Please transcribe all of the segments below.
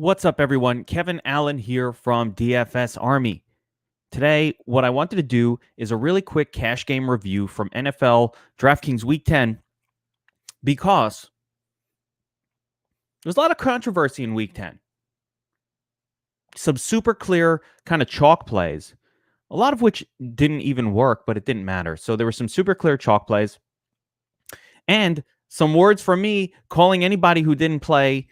What's up, everyone? Kevin Allen here from DFS Army. Today, what I wanted to do is a really quick cash game review from NFL Draftkings Week 10 because there's a lot of controversy in Week 10. Some super clear kind of chalk plays, a lot of which didn't even work, but it didn't matter. So there were some super clear chalk plays and some words from me calling anybody who didn't play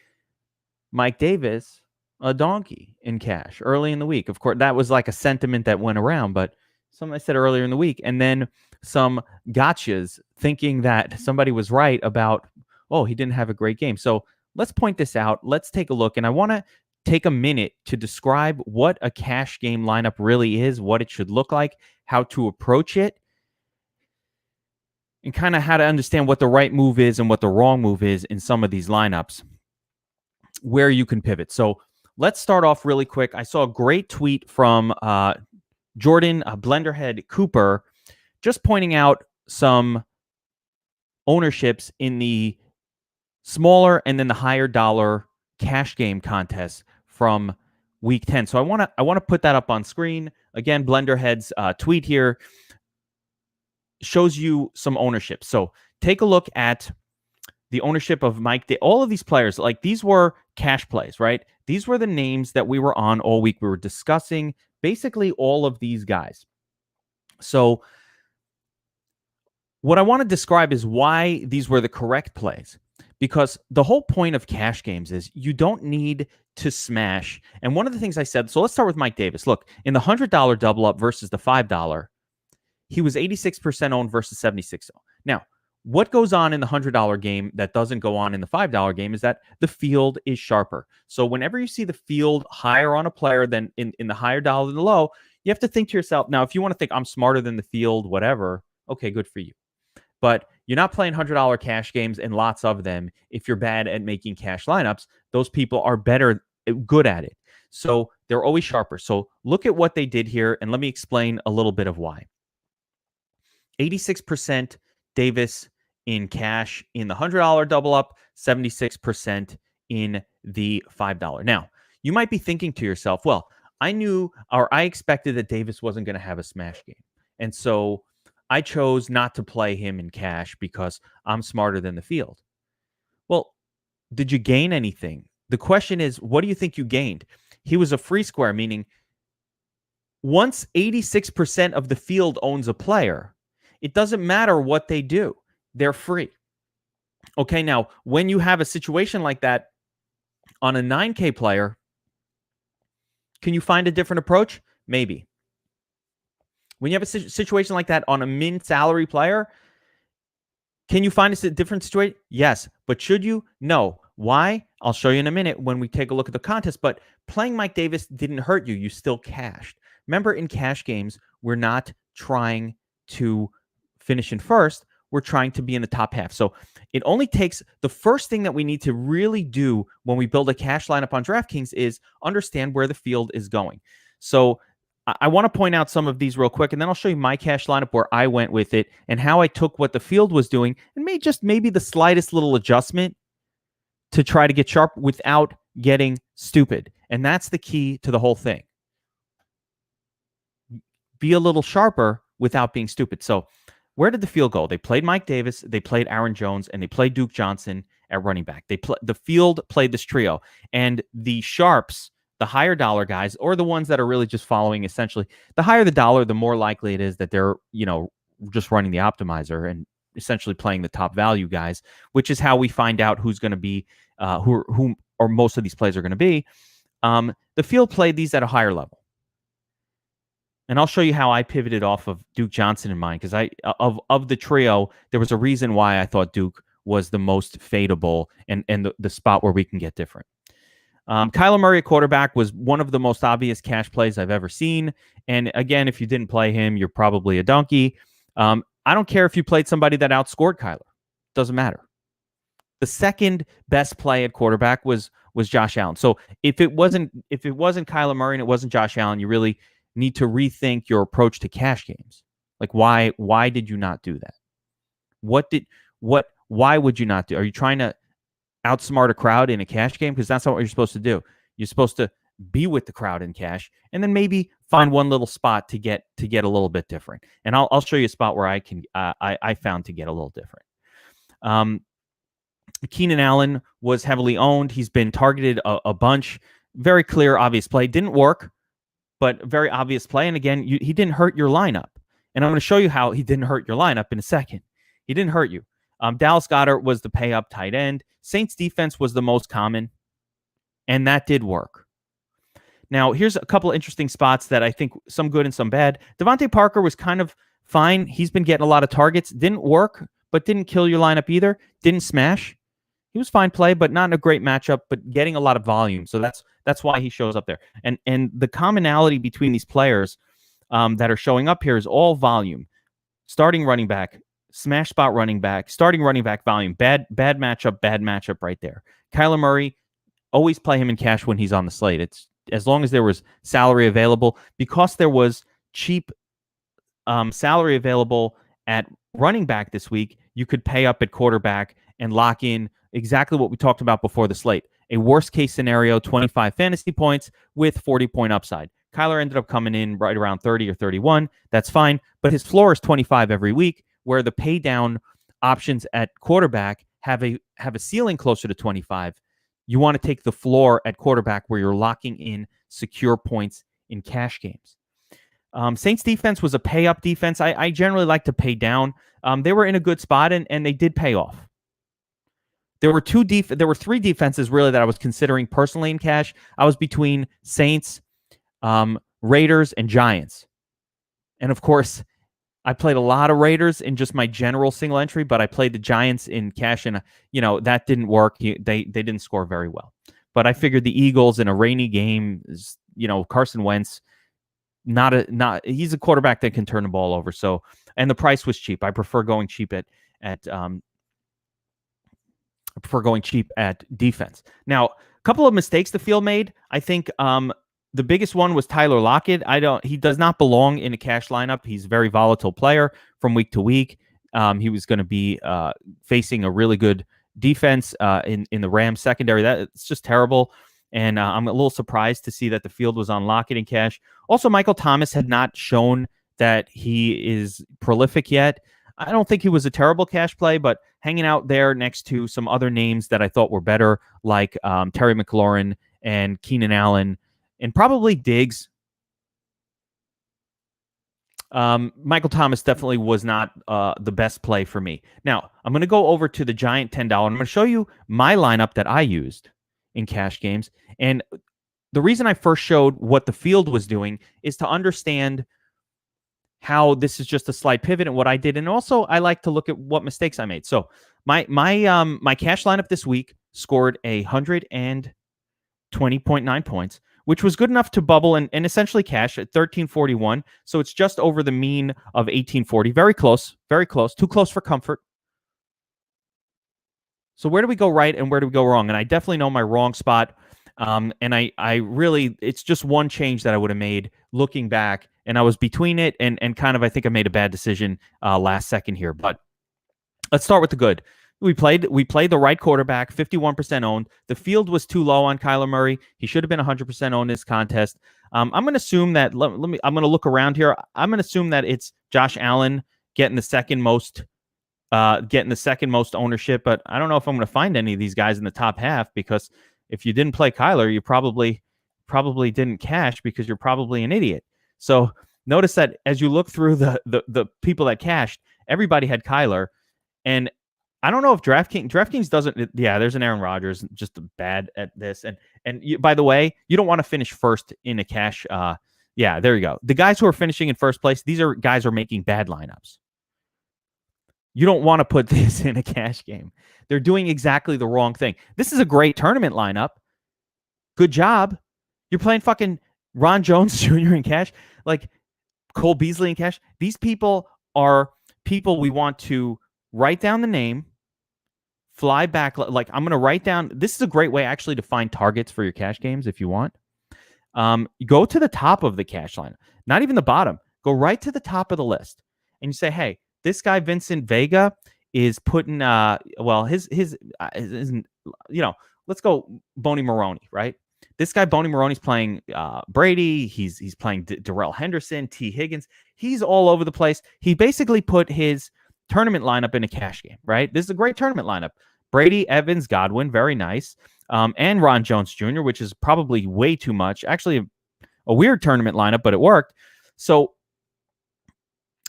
Mike Davis a donkey in cash early in the week. Of course, that was like a sentiment that went around, but something I said earlier in the week. And then some gotchas thinking that somebody was right about, oh, he didn't have a great game. So let's point this out. Let's take a look. And I want to take a minute to describe what a cash game lineup really is, what it should look like, how to approach it, and kind of how to understand what the right move is and what the wrong move is in some of these lineups, where you can pivot. So let's start off really quick. I saw a great tweet from Jordan Blenderhead Cooper just pointing out some ownerships in the smaller and then the higher dollar cash game contests from Week 10. So I want to put that up on screen. Again, Blenderhead's tweet here shows you some ownership. So take a look at the ownership of Mike. All of these players, like these were cash plays, right? These were the names that we were on all week. We were discussing basically all of these guys. So what I want to describe is why these were the correct plays, because the whole point of cash games is you don't need to smash. And one of the things I said, so let's start with Mike Davis. Look, in the $100 double up versus the $5, he was 86% owned versus 76%. Now, what goes on in the $100 game that doesn't go on in the $5 game is that the field is sharper. So whenever you see the field higher on a player than in the higher dollar than the low, you have to think to yourself, now, if you want to think I'm smarter than the field, whatever, okay, good for you. But you're not playing $100 cash games and lots of them if you're bad at making cash lineups. Those people are good at it. So they're always sharper. So look at what they did here, and let me explain a little bit of why. 86% Davis in cash in the $100 double up, 76% in the $5. Now, you might be thinking to yourself, well, I expected that Davis wasn't going to have a smash game. And so I chose not to play him in cash because I'm smarter than the field. Well, did you gain anything? The question is, what do you think you gained? He was a free square, meaning once 86% of the field owns a player, it doesn't matter what they do. They're free. Okay, now, when you have a situation like that on a 9K player, can you find a different approach? Maybe. When you have a situation like that on a min salary player, can you find a different situation? Yes. But should you? No. Why? I'll show you in a minute when we take a look at the contest. But playing Mike Davis didn't hurt you. You still cashed. Remember, in cash games, we're not trying to finish in first. We're trying to be in the top half. So it only takes the first thing that we need to really do when we build a cash lineup on DraftKings is understand where the field is going. So I want to point out some of these real quick, and then I'll show you my cash lineup where I went with it and how I took what the field was doing and made just maybe the slightest little adjustment to try to get sharp without getting stupid. And that's the key to the whole thing. Be a little sharper without being stupid. So where did the field go? They played Mike Davis, they played Aaron Jones, and they played Duke Johnson at running back. The field played this trio. And the sharps, the higher dollar guys, or the ones that are really just following, essentially, the higher the dollar, the more likely it is that they're, just running the optimizer and essentially playing the top value guys, which is how we find out who's going to be, who or most of these plays are going to be. The field played these at a higher level. And I'll show you how I pivoted off of Duke Johnson in mind, because of the trio, there was a reason why I thought Duke was the most fadeable and the spot where we can get different. Kyler Murray at quarterback was one of the most obvious cash plays I've ever seen. And again, if you didn't play him, you're probably a donkey. I don't care if you played somebody that outscored Kyler. Doesn't matter. The second best play at quarterback was Josh Allen. So if it wasn't Kyler Murray and it wasn't Josh Allen, you really need to rethink your approach to cash games. Like, why did you not do that? Why would you not do? Are you trying to outsmart a crowd in a cash game? Because that's not what you're supposed to do. You're supposed to be with the crowd in cash, and then maybe find one little spot to get a little bit different. And I'll show you a spot where I found to get a little different. Keenan Allen was heavily owned. He's been targeted a bunch. Very clear, obvious play. Didn't work, but very obvious play. And again, he didn't hurt your lineup. And I'm going to show you how he didn't hurt your lineup in a second. He didn't hurt you. Dallas Goedert was the pay up tight end. Saints defense was the most common, and that did work. Now, here's a couple of interesting spots that I think some good and some bad. Devontae Parker was kind of fine. He's been getting a lot of targets. Didn't work, but didn't kill your lineup either. Didn't smash. He was fine play, but not in a great matchup, but getting a lot of volume. So that's why he shows up there. And the commonality between these players that are showing up here is all volume. Starting running back, smash spot running back, starting running back volume. Bad matchup right there. Kyler Murray, always play him in cash when he's on the slate. It's as long as there was salary available. Because there was cheap salary available at running back this week, you could pay up at quarterback and lock in exactly what we talked about before the slate. A worst case scenario, 25 fantasy points with 40-point upside. Kyler ended up coming in right around 30 or 31. That's fine. But his floor is 25 every week, where the pay down options at quarterback have a ceiling closer to 25. You want to take the floor at quarterback where you're locking in secure points in cash games. Saints defense was a pay up defense. I generally like to pay down. They were in a good spot and they did pay off. There were three defenses really that I was considering personally in cash. I was between Saints, Raiders, and Giants. And of course, I played a lot of Raiders in just my general single entry, but I played the Giants in cash, and that didn't work. They didn't score very well. But I figured the Eagles in a rainy game, Carson Wentz, he's a quarterback that can turn the ball over. So, and the price was cheap. I prefer going cheap at defense. Now, a couple of mistakes the field made. I think the biggest one was Tyler Lockett. He does not belong in a cash lineup. He's a very volatile player from week to week. He was going to be facing a really good defense in the Rams secondary. It's just terrible. And I'm a little surprised to see that the field was on Lockett in cash. Also, Michael Thomas had not shown that he is prolific yet. I don't think he was a terrible cash play, but hanging out there next to some other names that I thought were better, like Terry McLaurin and Keenan Allen, and probably Diggs. Michael Thomas definitely was not the best play for me. Now, I'm going to go over to the Giant $10. I'm going to show you my lineup that I used in cash games. And the reason I first showed what the field was doing is to understand how this is just a slight pivot and what I did. And also, I like to look at what mistakes I made. So my cash lineup this week scored 120.9 points, which was good enough to bubble and essentially cash at 1341. So it's just over the mean of 1840. Very close, very close. Too close for comfort. So where do we go right and where do we go wrong? And I definitely know my wrong spot. And I really, it's just one change that I would have made looking back. And I was between it and kind of, I think I made a bad decision last second here. But let's start with the good. We played the right quarterback, 51% owned. The field was too low on Kyler Murray. He should have been 100% owned in this contest. I'm going to assume that, I'm going to look around here. I'm going to assume that it's Josh Allen getting the second most ownership. But I don't know if I'm going to find any of these guys in the top half, because if you didn't play Kyler, you probably didn't cash because you're probably an idiot. So notice that as you look through the people that cashed, everybody had Kyler. And I don't know if DraftKings doesn't. Yeah, there's an Aaron Rodgers, just bad at this. And by the way, you don't want to finish first in a cash. Yeah, there you go. The guys who are finishing in first place, these are guys who are making bad lineups. You don't want to put this in a cash game. They're doing exactly the wrong thing. This is a great tournament lineup. Good job. You're playing fucking Ron Jones Jr. in cash, like Cole Beasley in cash. These people are people we want to write down the name, fly back. Like, I'm going to write down. This is a great way actually to find targets for your cash games if you want. Go to the top of the cash line, not even the bottom. Go right to the top of the list, and you say, "Hey, this guy Vincent Vega is putting his let's go Boney Maroney, right? This guy, Boney Maroney's playing Brady. He's playing Darrell Henderson, T. Higgins. He's all over the place. He basically put his tournament lineup in a cash game, right? This is a great tournament lineup. Brady, Evans, Godwin, very nice. And Ron Jones Jr., which is probably way too much. Actually, a weird tournament lineup, but it worked. So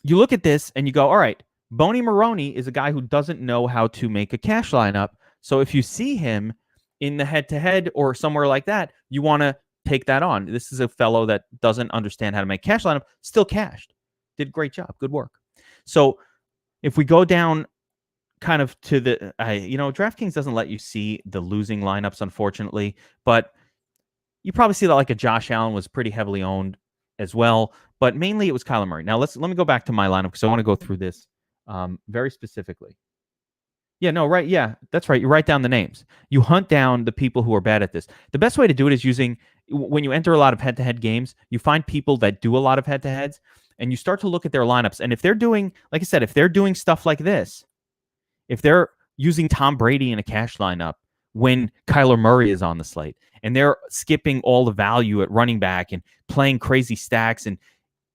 you look at this and you go, all right, Boney Maroney is a guy who doesn't know how to make a cash lineup. So if you see him in the head-to-head or somewhere like that, you want to take that on. This is a fellow that doesn't understand how to make cash lineup, still cashed. Did a great job. Good work. So if we go down kind of to the, DraftKings doesn't let you see the losing lineups, unfortunately, but you probably see that like a Josh Allen was pretty heavily owned as well, but mainly it was Kyler Murray. Now let me go back to my lineup because I want to go through this very specifically. Yeah, no, right. Yeah, that's right. You write down the names. You hunt down the people who are bad at this. The best way to do it is when you enter a lot of head-to-head games, you find people that do a lot of head-to-heads, and you start to look at their lineups. And if they're doing, like I said, if they're doing stuff like this, if they're using Tom Brady in a cash lineup when Kyler Murray is on the slate, and they're skipping all the value at running back and playing crazy stacks, and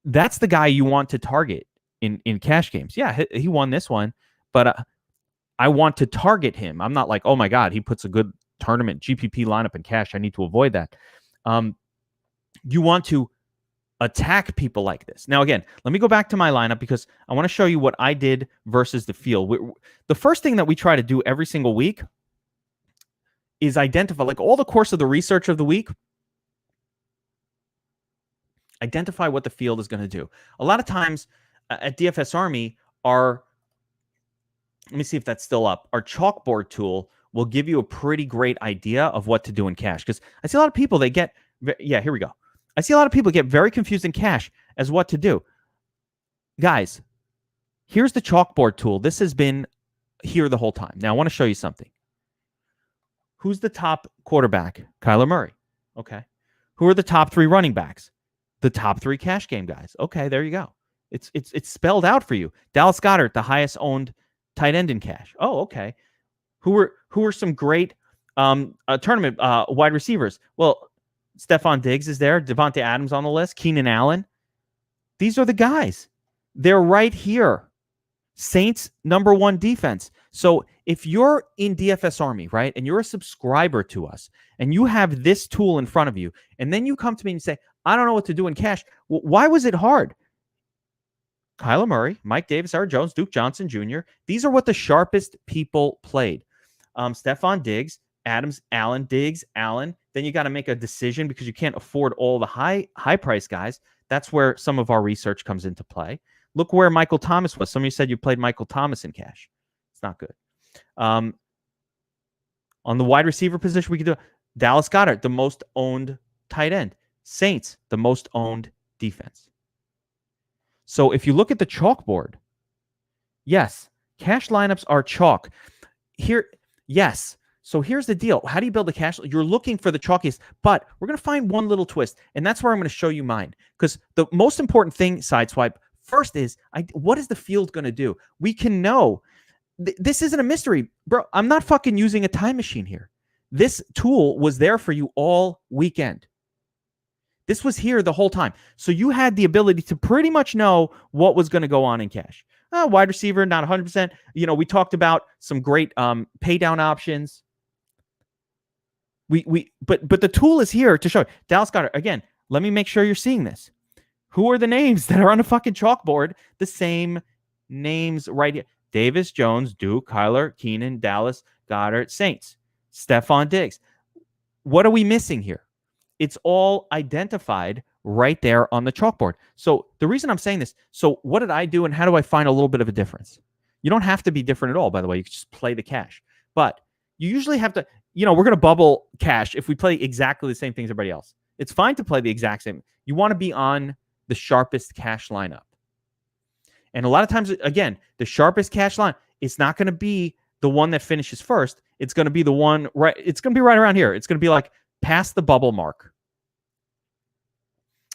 that's the guy you want to target in cash games. Yeah, he won this one, but I want to target him. I'm not like, oh my God, he puts a good tournament GPP lineup in cash. I need to avoid that. You want to attack people like this. Now, again, let me go back to my lineup because I want to show you what I did versus the field. The first thing that we try to do every single week is identify, like all the course of the research of the week, identify what the field is going to do. A lot of times at DFS Army, let me see if that's still up. Our chalkboard tool will give you a pretty great idea of what to do in cash. Because I see a lot of people, here we go. I see a lot of people get very confused in cash as what to do. Guys, here's the chalkboard tool. This has been here the whole time. Now, I want to show you something. Who's the top quarterback? Kyler Murray. Okay. Who are the top 3 running backs? The top 3 cash game guys. Okay, there you go. It's spelled out for you. Dallas Goedert, the highest owned tight end in cash. Oh, okay. Who are some great tournament wide receivers? Well, Stephon Diggs is there. Devontae Adams on the list. Keenan Allen. These are the guys. They're right here. Saints #1 defense. So if you're in DFS Army, right, and you're a subscriber to us, and you have this tool in front of you, and then you come to me and say, I don't know what to do in cash. Well, why was it hard? Kyler Murray, Mike Davis, Aaron Jones, Duke Johnson Jr. These are what the sharpest people played. Stephon Diggs, Adams, Allen, Diggs, Allen. Then you got to make a decision because you can't afford all the high price guys. That's where some of our research comes into play. Look where Michael Thomas was. Some of you said you played Michael Thomas in cash. It's not good. On the wide receiver position, we could do Dallas Goedert, the most owned tight end. Saints, the most owned defense. So if you look at the chalkboard, yes, cash lineups are chalk. Here, yes. So here's the deal. How do you build a cash? You're looking for the chalkiest, but we're going to find one little twist, and that's where I'm going to show you mine. Because the most important thing, Sideswipe, first is, what is the field going to do? We can know. This isn't a mystery. Bro, I'm not fucking using a time machine here. This tool was there for you all weekend. This was here the whole time. So you had the ability to pretty much know what was going to go on in cash. Wide receiver, not 100%. We talked about some great pay down options. But the tool is here to show you. Dallas Goedert, again, let me make sure you're seeing this. Who are the names that are on the fucking chalkboard? The same names right here. Davis, Jones, Duke, Kyler, Keenan, Dallas, Goedert, Saints, Stephon Diggs. What are we missing here? It's all identified right there on the chalkboard. So the reason I'm saying this, so what did I do and how do I find a little bit of a difference? You don't have to be different at all, by the way. You can just play the cash. But you usually have to, we're going to bubble cash if we play exactly the same thing as everybody else. It's fine to play the exact same. You want to be on the sharpest cash lineup. And a lot of times, again, the sharpest cash line, it's not going to be the one that finishes first. It's going to be the one right. It's going to be right around here. It's going to be like past the bubble mark.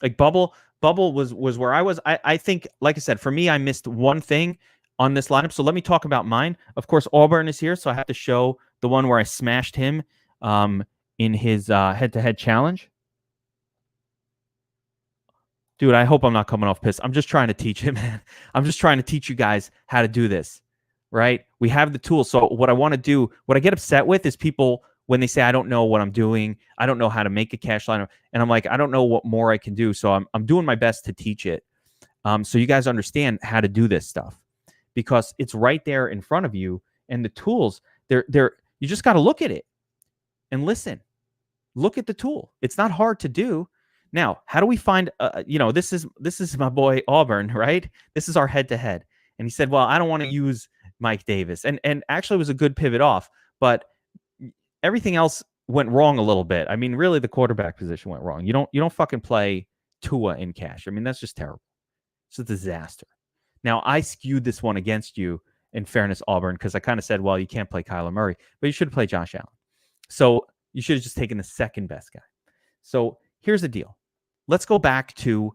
Like bubble was where I was. I think, like I said, for me, I missed one thing on this lineup. So let me talk about mine. Of course, Auburn is here, so I have to show the one where I smashed him in his head-to-head challenge. Dude, I hope I'm not coming off pissed. I'm just trying to teach him, man. I'm just trying to teach you guys how to do this, right? We have the tools. So what I want to do, what I get upset with is people when they say, I don't know what I'm doing. I don't know how to make a cash line. And I'm like, I don't know what more I can do. So I'm doing my best to teach it. So you guys understand how to do this stuff because it's right there in front of you. And the tools, they're you just got to look at it and listen. Look at the tool. It's not hard to do. Now, how do we find? This is my boy Auburn, right? This is our head-to-head, and he said, "Well, I don't want to use Mike Davis," and actually it was a good pivot off, but everything else went wrong a little bit. I mean, really, the quarterback position went wrong. You don't fucking play Tua in cash. I mean, that's just terrible. It's a disaster. Now, I skewed this one against you, in fairness, Auburn, because I kind of said, well, you can't play Kyler Murray, but you should play Josh Allen. So you should have just taken the second best guy. So here's the deal. Let's go back to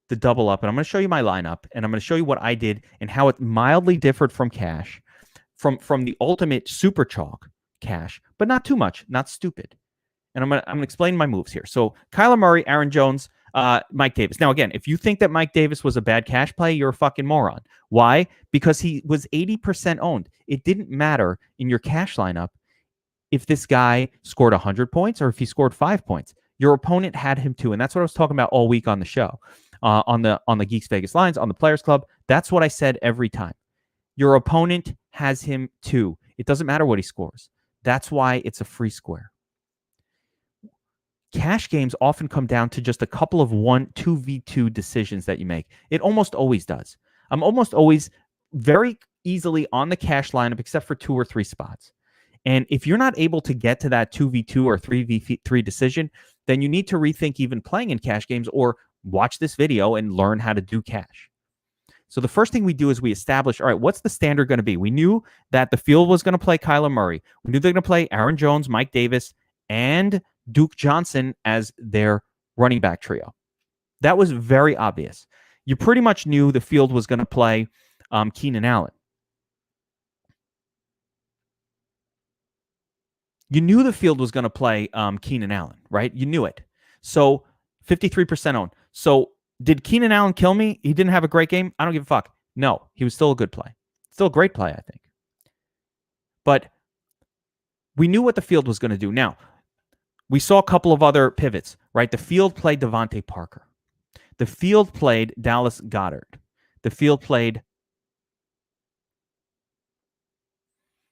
the double up, and I'm going to show you my lineup, and I'm going to show you what I did and how it mildly differed from cash, from the ultimate super chalk cash, but not too much, not stupid. And I'm going to explain my moves here. So Kyler Murray, Aaron Jones, Mike Davis. Now, again, if you think that Mike Davis was a bad cash play, you're a fucking moron. Why? Because he was 80% owned. It didn't matter in your cash lineup if this guy scored 100 points or if he scored 5 points. Your opponent had him too, and that's what I was talking about all week on the show, on the Geeks Vegas Lines, on the Players Club. That's what I said every time. Your opponent has him too. It doesn't matter what he scores. That's why it's a free square. Cash games often come down to just a couple of 2v2 decisions that you make. It almost always does. I'm almost always very easily on the cash lineup except for 2 or 3 spots. And if you're not able to get to that 2v2 or 3v3 decision, then you need to rethink even playing in cash games or watch this video and learn how to do cash. So the first thing we do is we establish, all right, what's the standard going to be? We knew that the field was going to play Kyler Murray. We knew they're going to play Aaron Jones, Mike Davis, and Duke Johnson as their running back trio. That was very obvious. You pretty much knew the field was going to play Keenan Allen. You knew the field was going to play Keenan Allen, right? You knew it. So 53% owned. So did Keenan Allen kill me? He didn't have a great game? I don't give a fuck. No, he was still a good play. Still a great play, I think. But we knew what the field was going to do. Now, we saw a couple of other pivots, right? The field played Devontae Parker. The field played Dallas Goedert. The field played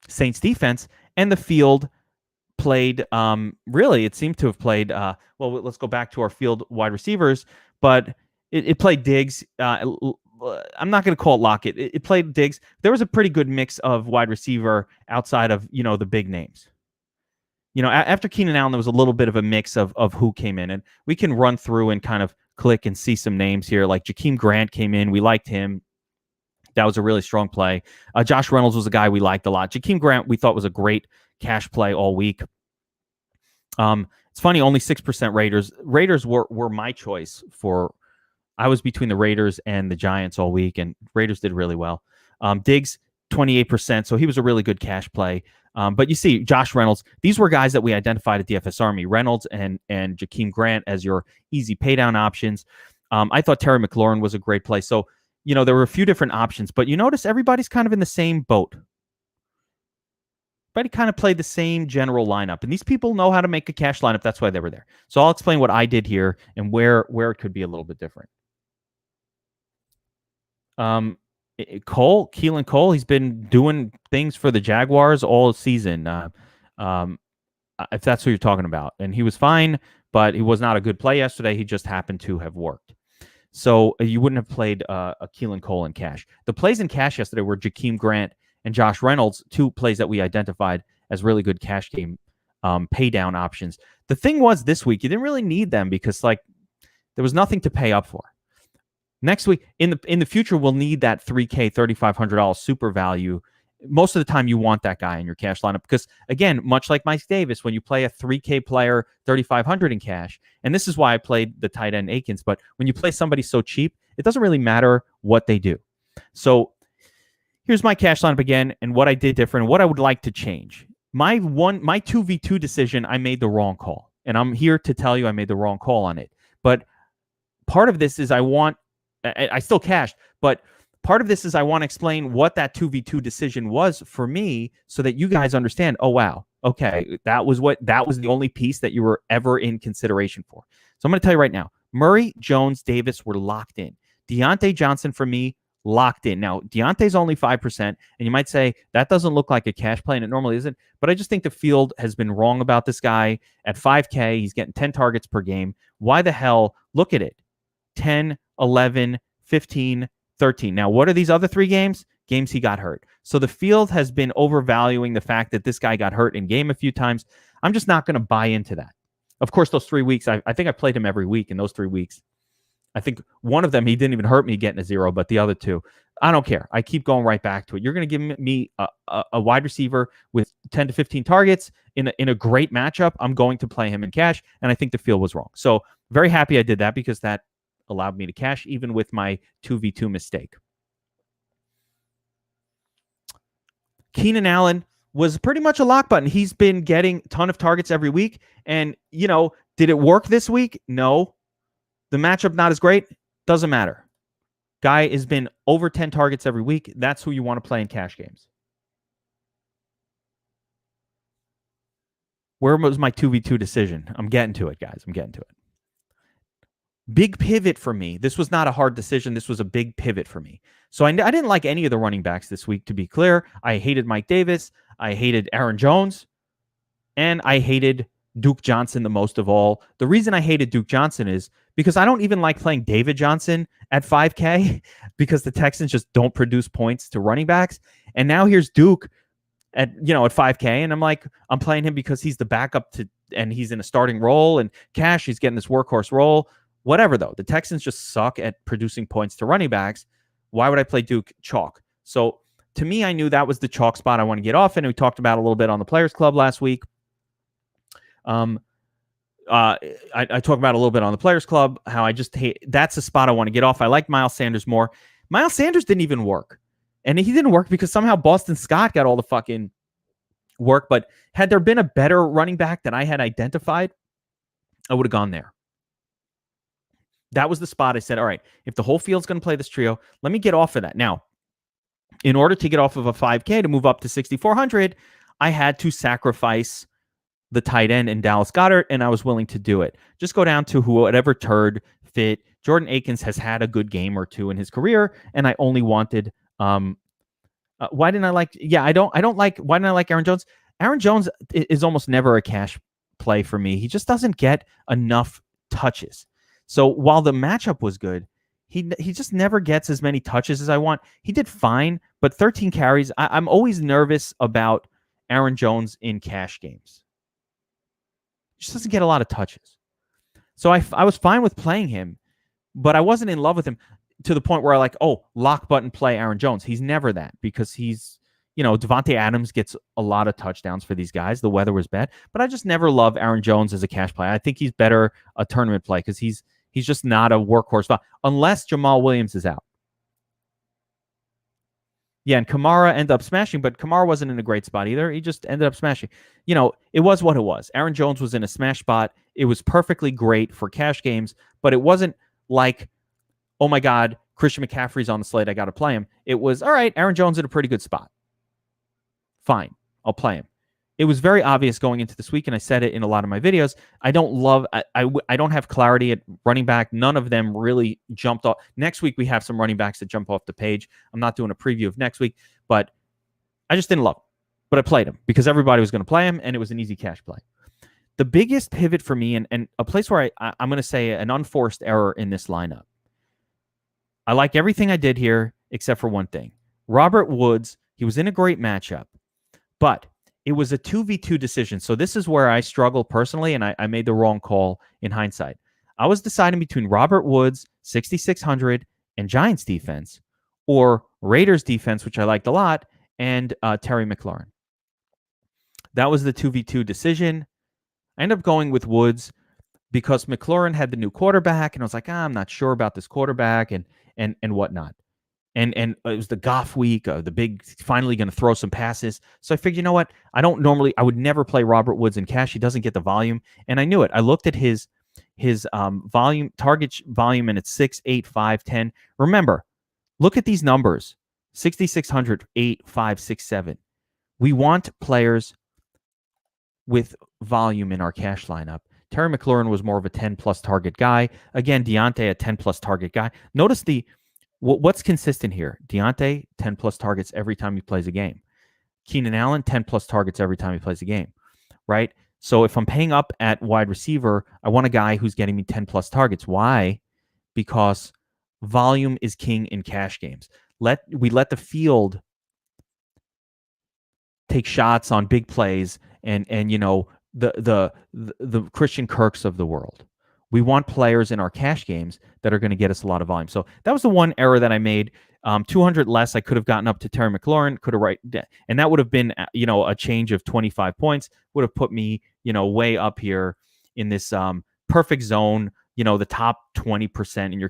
Saints defense, and the field played, really, it seemed to have played, well, let's go back to our field wide receivers, but it played Diggs. I'm not going to call it Lockett. It played Diggs. There was a pretty good mix of wide receiver outside of, the big names. After Keenan Allen, there was a little bit of a mix of who came in, and we can run through and kind of click and see some names here. Like Jakeem Grant came in. We liked him. That was a really strong play. Josh Reynolds was a guy we liked a lot. Jakeem Grant we thought was a great cash play all week. It's funny, only 6% Raiders. Raiders were my choice for. I was between the Raiders and the Giants all week, and Raiders did really well. Diggs, 28%, so he was a really good cash play. But you see, Josh Reynolds, these were guys that we identified at DFS Army, Reynolds and Jakeem Grant as your easy paydown options. I thought Terry McLaurin was a great play. So, there were a few different options, but you notice everybody's kind of in the same boat. Everybody kind of played the same general lineup, and these people know how to make a cash lineup. That's why they were there. So I'll explain what I did here and where it could be a little bit different. Keelan Cole, he's been doing things for the Jaguars all season. If that's who you're talking about, and he was fine, but he was not a good play yesterday. He just happened to have worked. So you wouldn't have played a Keelan Cole in cash. The plays in cash yesterday were Jakeem Grant and Josh Reynolds, 2 plays that we identified as really good cash game pay down options. The thing was this week, you didn't really need them because there was nothing to pay up for. Next week, in the future, we'll need that $3K, $3,500 super value. Most of the time, you want that guy in your cash lineup because, again, much like Mike Davis, when you play a $3K player, $3,500 in cash, and this is why I played the tight end Akins, but when you play somebody so cheap, it doesn't really matter what they do. So here's my cash lineup again and what I did different and what I would like to change. My 2v2 decision, I made the wrong call. And I'm here to tell you I made the wrong call on it. But part of this is I still cashed, but part of this is I want to explain what that 2v2 decision was for me so that you guys understand, oh, wow, okay, that was the only piece that you were ever in consideration for. So I'm going to tell you right now, Murray, Jones, Davis were locked in. Deontay Johnson for me, locked in. Now, Deontay's only 5%, and you might say that doesn't look like a cash play, and it normally isn't, but I just think the field has been wrong about this guy. At 5K, he's getting 10 targets per game. Why the hell? Look at it. 10, 11, 15, 13. Now, what are these other three games? Games he got hurt. So the field has been overvaluing the fact that this guy got hurt in game a few times. I'm just not going to buy into that. Of course, those 3 weeks, I think I played him every week in those 3 weeks. I think one of them, he didn't even hurt me getting a 0, but the other two, I don't care. I keep going right back to it. You're going to give me a wide receiver with 10 to 15 targets in a great matchup. I'm going to play him in cash, and I think the field was wrong. So very happy I did that because that allowed me to cash even with my 2v2 mistake. Keenan Allen was pretty much a lock button. He's been getting a ton of targets every week. And, did it work this week? No. The matchup not as great? Doesn't matter. Guy has been over 10 targets every week. That's who you want to play in cash games. Where was my 2v2 decision? I'm getting to it, guys. I'm getting to it. Big pivot for me. This was not a hard decision. This was a big pivot for me. So I didn't like any of the running backs this week, to be clear. I hated Mike Davis. I hated Aaron Jones. And I hated Duke Johnson the most of all. The reason I hated Duke Johnson is because I don't even like playing David Johnson at 5K because the Texans just don't produce points to running backs. And now here's Duke at 5K, and I'm playing him because he's the backup and he's in a starting role, and cash, he's getting this workhorse role. Whatever, though. The Texans just suck at producing points to running backs. Why would I play Duke chalk? So to me, I knew that was the chalk spot I want to get off, and we talked about a little bit on the Players Club last week. I talked about a little bit on the Players Club how I just hate. That's a spot I want to get off. I like Miles Sanders more. Miles Sanders didn't even work, and he didn't work because somehow Boston Scott got all the fucking work. But had there been a better running back that I had identified, I would have gone there. That was the spot I said, all right, if the whole field's going to play this trio, let me get off of that. Now, in order to get off of a 5K to move up to 6,400, I had to sacrifice the tight end in Dallas Goedert, and I was willing to do it. Just go down to whatever turd fit. Jordan Akins has had a good game or two in his career, and I only wanted why didn't I like why didn't I like Aaron Jones? Aaron Jones is almost never a cash play for me. He just doesn't get enough touches. So while the matchup was good, he just never gets as many touches as I want. He did fine, but 13 carries. I'm always nervous about Aaron Jones in cash games. He just doesn't get a lot of touches. So I was fine with playing him, but I wasn't in love with him to the point where I lock button play Aaron Jones. He's never that because he's, Devontae Adams gets a lot of touchdowns for these guys. The weather was bad, but I just never love Aaron Jones as a cash play. I think he's better a tournament play because he's just not a workhorse spot unless Jamal Williams is out. Yeah, and Kamara ended up smashing, but Kamara wasn't in a great spot either. He just ended up smashing. It was what it was. Aaron Jones was in a smash spot. It was perfectly great for cash games, but it wasn't like, oh my God, Christian McCaffrey's on the slate, I got to play him. It was, all right, Aaron Jones in a pretty good spot. Fine, I'll play him. It was very obvious going into this week, and I said it in a lot of my videos. I don't have clarity at running back. None of them really jumped off. Next week, we have some running backs that jump off the page. I'm not doing a preview of next week, but I just didn't love him. But I played him because everybody was going to play him, and it was an easy cash play. The biggest pivot for me, and a place where I'm going to say an unforced error in this lineup. I like everything I did here except for one thing. Robert Woods, he was in a great matchup, but it was a 2v2 decision. So this is where I struggle personally, and I made the wrong call in hindsight. I was deciding between Robert Woods, 6,600, and Giants defense, or Raiders defense, which I liked a lot, and Terry McLaurin. That was the 2v2 decision. I ended up going with Woods because McLaurin had the new quarterback, and I was like, I'm not sure about this quarterback and whatnot. and it was the Goff week, the big finally going to throw some passes. So I figured, you know what? I would never play Robert Woods in cash. He doesn't get the volume, and I knew it. I looked at his volume, target volume, and it's 6, 8, 5, 10. Remember, look at these numbers: 6,600, 8, 5, 6, 7. We want players with volume in our cash lineup. Terry McLaurin was more of a 10 plus target guy. Again, Deontay, a 10 plus target guy. Notice what's consistent here. Deontay, 10 plus targets every time he plays a game. Keenan Allen, 10 plus targets every time he plays a game, right? So if I'm paying up at wide receiver, I want a guy who's getting me 10 plus targets. Why? Because volume is king in cash games. We let the field take shots on big plays and the Christian Kirks of the world. We want players in our cash games that are going to get us a lot of volume. So that was the one error that I made. 200 less, I could have gotten up to Terry McLaurin, and that would have been a change of 25 points. Would have put me way up here in this perfect zone. The top 20% in your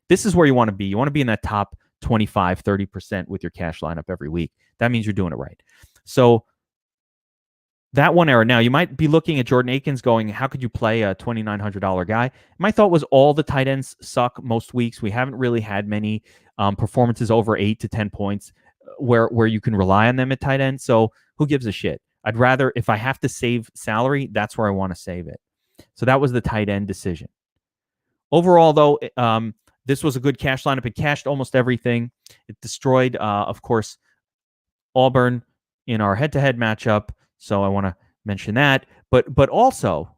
this is where you want to be. You want to be in that top 25, 30% with your cash lineup every week. That means you're doing it right. So that one error. Now, you might be looking at Jordan Akins going, how could you play a $2,900 guy? My thought was all the tight ends suck most weeks. We haven't really had many performances over 8 to 10 points where you can rely on them at tight end. So who gives a shit? I'd rather, if I have to save salary, that's where I want to save it. So that was the tight end decision. Overall, though, this was a good cash lineup. It cashed almost everything. It destroyed, of course, Auburn in our head-to-head matchup. So I want to mention that. But also,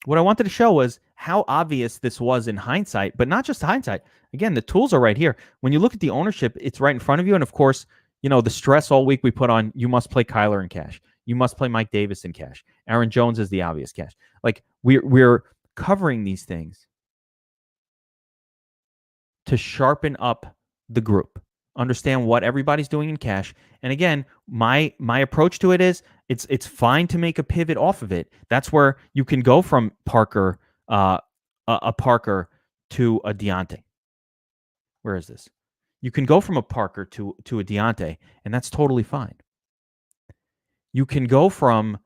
what I wanted to show was how obvious this was in hindsight, but not just hindsight. Again, the tools are right here. When you look at the ownership, it's right in front of you. And of course, the stress all week we put on, you must play Kyler in cash. You must play Mike Davis in cash. Aaron Jones is the obvious cash. Like we're covering these things to sharpen up the group, understand what everybody's doing in cash. And again, my approach to it is it's fine to make a pivot off of it. That's where you can go from Parker, a Parker to a Deontay. Where is this? You can go from a Parker to a Deontay, and that's totally fine. You can go from,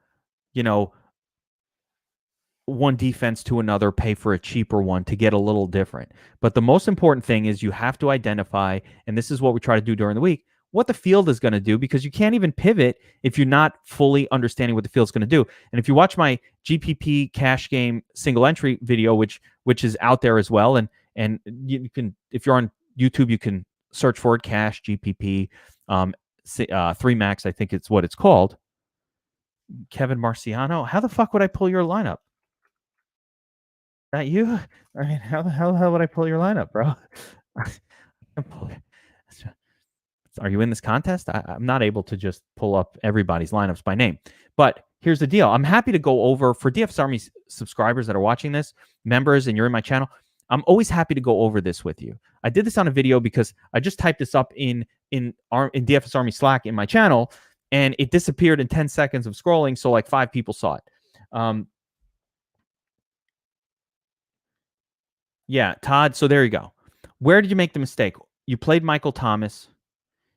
one defense to another, pay for a cheaper one to get a little different. But the most important thing is you have to identify, and this is what we try to do during the week, what the field is going to do, because you can't even pivot if you're not fully understanding what the field's going to do. And if you watch my GPP cash game single entry video, which is out there as well, and you can, if you're on YouTube, you can search for it, cash GPP 3 max, I think it's what it's called. Kevin Marciano, how the fuck would I pull your lineup? That you? I mean, how the hell would I pull your lineup, bro? Are you in this contest? I'm not able to just pull up everybody's lineups by name. But here's the deal. I'm happy to go over, for DFS Army subscribers that are watching this, members, and you're in my channel, I'm always happy to go over this with you. I did this on a video because I just typed this up in DFS Army Slack in my channel, and it disappeared in 10 seconds of scrolling, so like 5 people saw it. Yeah, Todd, so there you go. Where did you make the mistake? You played Michael Thomas.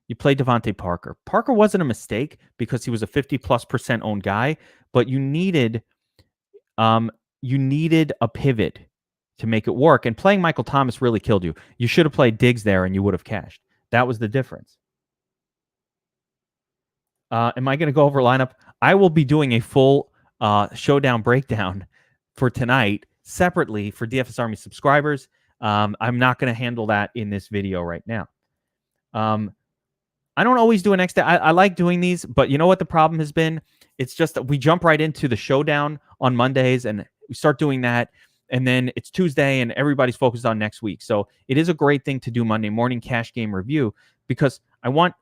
You played Devontae Parker. Parker wasn't a mistake because he was a 50+% owned guy, but you needed a pivot to make it work. And playing Michael Thomas really killed you. You should have played Diggs there and you would have cashed. That was the difference. Am I going to go over lineup? I will be doing a full showdown breakdown for tonight separately for DFS Army subscribers. I'm not going to handle that in this video right now. I don't always do an next day. I like doing these, but you know what the problem has been? It's just that we jump right into the showdown on Mondays and we start doing that. And then it's Tuesday and everybody's focused on next week. So it is a great thing to do Monday morning cash game review, because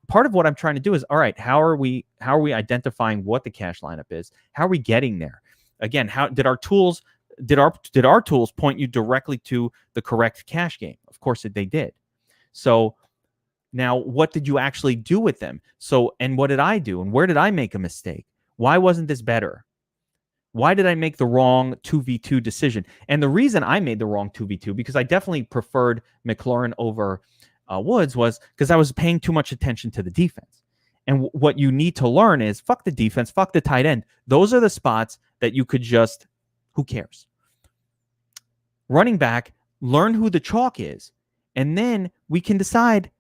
part of what I'm trying to do is, all right, how are we identifying what the cash lineup is? How are we getting there? Again, how did our tools point you directly to the correct cash game? Of course they did. So now, what did you actually do with them? So, and what did I do? And where did I make a mistake? Why wasn't this better? Why did I make the wrong 2v2 decision? And the reason I made the wrong 2v2, because I definitely preferred McLaurin over Woods, was because I was paying too much attention to the defense. And what you need to learn is fuck the defense, fuck the tight end. Those are the spots that you could just, who cares? Running back, learn who the chalk is. And then we can decide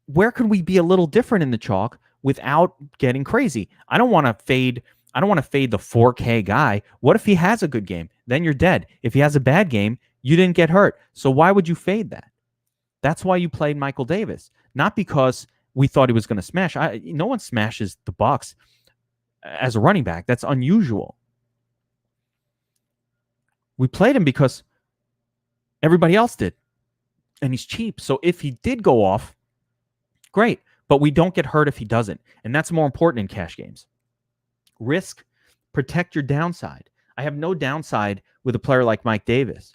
where could we be a little different in the chalk without getting crazy. I don't want to fade the 4K guy. What if he has a good game? Then you're dead. If he has a bad game, you didn't get hurt. So why would you fade that? That's why you played Michael Davis, not because we thought he was going to smash. No one smashes the Bucs as a running back. That's unusual. We played him because everybody else did, and he's cheap. So if he did go off, great, but we don't get hurt if he doesn't, and that's more important in cash games. Risk, protect your downside. I have no downside with a player like Mike Davis.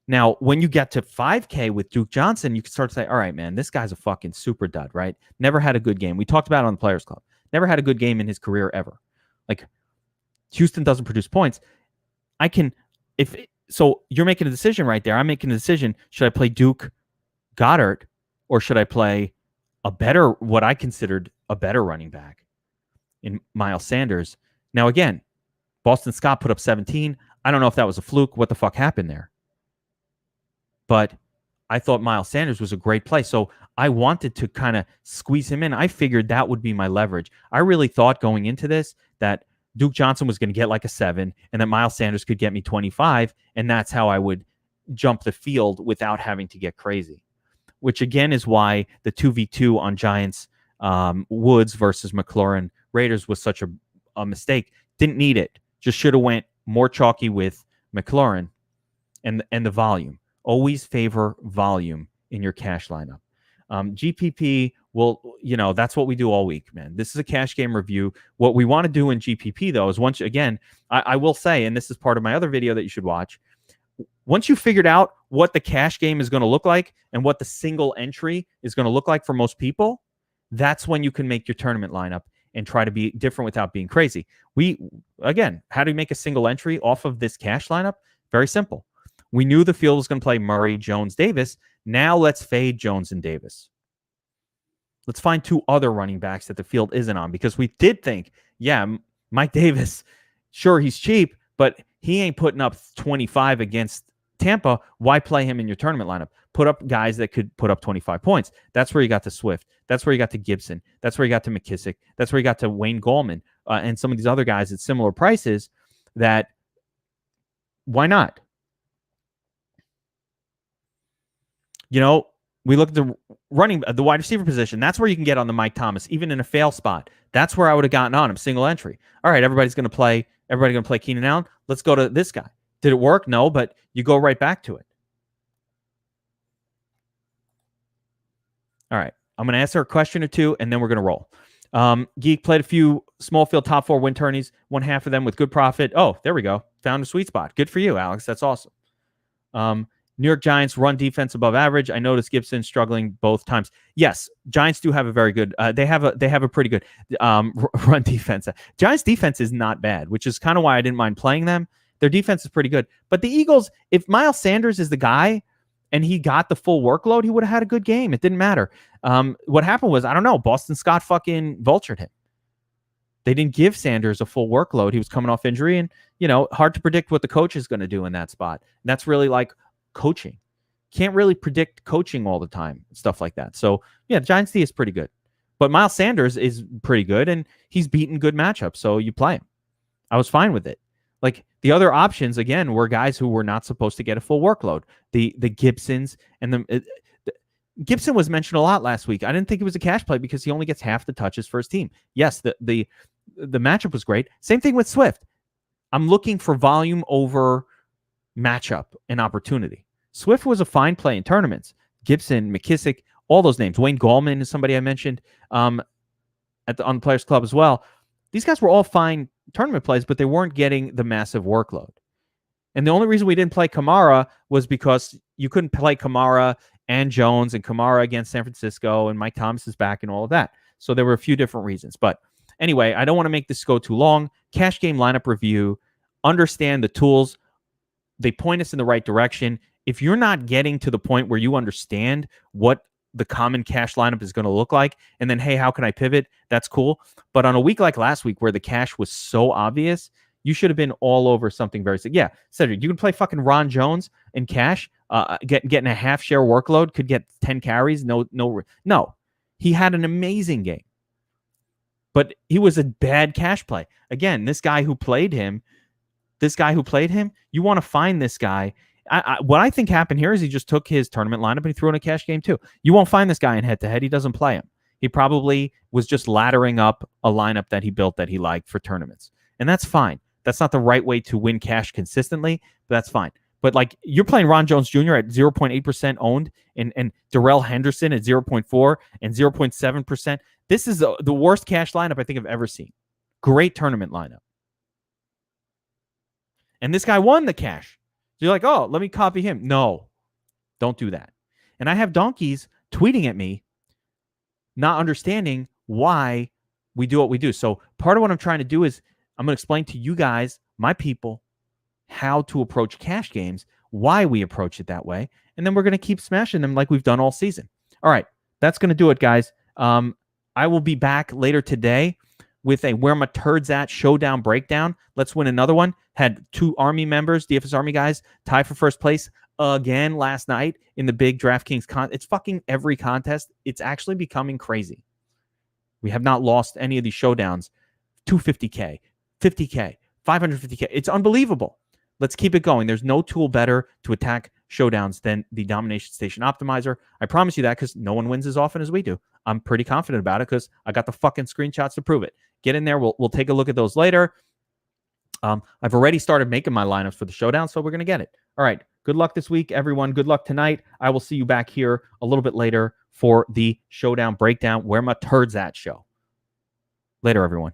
Now, when you get to 5K with Duke Johnson, you can start to say, all right, man, this guy's a fucking super dud, right? Never had a good game. We talked about it on the Players Club. Never had a good game in his career ever. Like, Houston doesn't produce points. So you're making a decision right there. I'm making a decision. Should I play Duke Goddard, or should I play what I considered a better running back in Miles Sanders? Now, again, Boston Scott put up 17. I don't know if that was a fluke. What the fuck happened there? But I thought Miles Sanders was a great play. So I wanted to kind of squeeze him in. I figured that would be my leverage. I really thought going into this that Duke Johnson was going to get like a 7 and that Miles Sanders could get me 25. And that's how I would jump the field without having to get crazy, which again is why the 2v2 on Giants Woods versus McLaurin Raiders was such a mistake. Didn't need it. Just should have went more chalky with McLaurin and the volume. Always favor volume in your cash lineup. GPP that's what we do all week, man. This is a cash game review. What we want to do in GPP, though, is I will say, and this is part of my other video that you should watch, once you figured out what the cash game is going to look like and what the single entry is going to look like for most people, that's when you can make your tournament lineup and try to be different without being crazy. How do you make a single entry off of this cash lineup? Very simple. We knew the field was going to play Murray, Jones, Davis. Now let's fade Jones and Davis. Let's find 2 other running backs that the field isn't on, because we did think, Mike Davis, sure, he's cheap, but he ain't putting up 25 against Tampa. Why play him in your tournament lineup? Put up guys that could put up 25 points. That's where you got to Swift. That's where you got to Gibson. That's where you got to McKissick. That's where you got to Wayne Gallman and some of these other guys at similar prices. That why not? We look at the wide receiver position. That's where you can get on the Mike Thomas, even in a fail spot. That's where I would have gotten on him, single entry. All right, everybody's going to play Keenan Allen. Let's go to this guy. Did it work? No, but you go right back to it. All right, I'm going to answer a question or two, and then we're going to roll. Geek played a few small field top 4 win tourneys, won half of them with good profit. Oh, there we go. Found a sweet spot. Good for you, Alex. That's awesome. New York Giants run defense above average. I noticed Gibson struggling both times. Yes, Giants do have a very good. They have a pretty good run defense. Giants defense is not bad, which is kind of why I didn't mind playing them. Their defense is pretty good. But the Eagles, if Miles Sanders is the guy and he got the full workload, he would have had a good game. It didn't matter. What happened was, I don't know, Boston Scott fucking vultured him. They didn't give Sanders a full workload. He was coming off injury, and hard to predict what the coach is going to do in that spot. And that's really like coaching. Can't really predict coaching all the time, stuff like that. So Giants D is pretty good, but Miles Sanders is pretty good, and he's beaten good matchups, so you play him. I was fine with it. Like, the other options again were guys who were not supposed to get a full workload. The Gibsons and Gibson was mentioned a lot last week. I didn't think it was a cash play because he only gets half the touches for his team. Yes, the matchup was great. Same thing with Swift. I'm looking for volume over matchup and opportunity. Swift was a fine play in tournaments. Gibson, McKissick, all those names. Wayne Gallman is somebody I mentioned on the Players Club as well. These guys were all fine tournament plays, but they weren't getting the massive workload. And the only reason we didn't play Kamara was because you couldn't play Kamara and Jones and Kamara against San Francisco, and Mike Thomas is back and all of that. So there were a few different reasons. But anyway, I don't want to make this go too long. cash game lineup review, understand the tools. They point us in the right direction. If you're not getting to the point where you understand what the common cash lineup is going to look like, and then, hey, how can I pivot? That's cool. But on a week like last week where the cash was so obvious, you should have been all over something very sick. Yeah, Cedric, you can play fucking Ron Jones in cash, getting a half share workload, could get 10 carries. No. He had an amazing game, but he was a bad cash play. Again, this guy who played him, you want to find this guy. What I think happened here is he just took his tournament lineup and he threw in a cash game too. You won't find this guy in head-to-head. He doesn't play him. He probably was just laddering up a lineup that he built that he liked for tournaments. And that's fine. That's not the right way to win cash consistently, but that's fine. But like you're playing Ron Jones Jr. at 0.8% owned and Darrell Henderson at 0.4 and 0.7%. This is the worst cash lineup I think I've ever seen. Great tournament lineup. And this guy won the cash. So you're like, oh, let me copy him. No, don't do that. And I have donkeys tweeting at me, not understanding why we do what we do. So part of what I'm trying to do is I'm going to explain to you guys, my people, how to approach cash games, why we approach it that way. And then we're going to keep smashing them like we've done all season. All right, that's going to do it, guys. I will be back later today with a Where My Turds At showdown breakdown. Let's win another one. Had 2 Army members, DFS Army guys, tie for first place again last night in the big Draftkings It's fucking every contest. It's actually becoming crazy. We have not lost any of these showdowns. 250K, 50K, 550K. It's unbelievable. Let's keep it going. There's no tool better to attack showdowns than the Domination Station Optimizer. I promise you that because no one wins as often as we do. I'm pretty confident about it because I got the fucking screenshots to prove it. Get in there. We'll take a look at those later. I've already started making my lineups for the showdown, so we're going to get it. All right. Good luck this week, everyone. Good luck tonight. I will see you back here a little bit later for the showdown breakdown, Where My Turds At show. Later, everyone.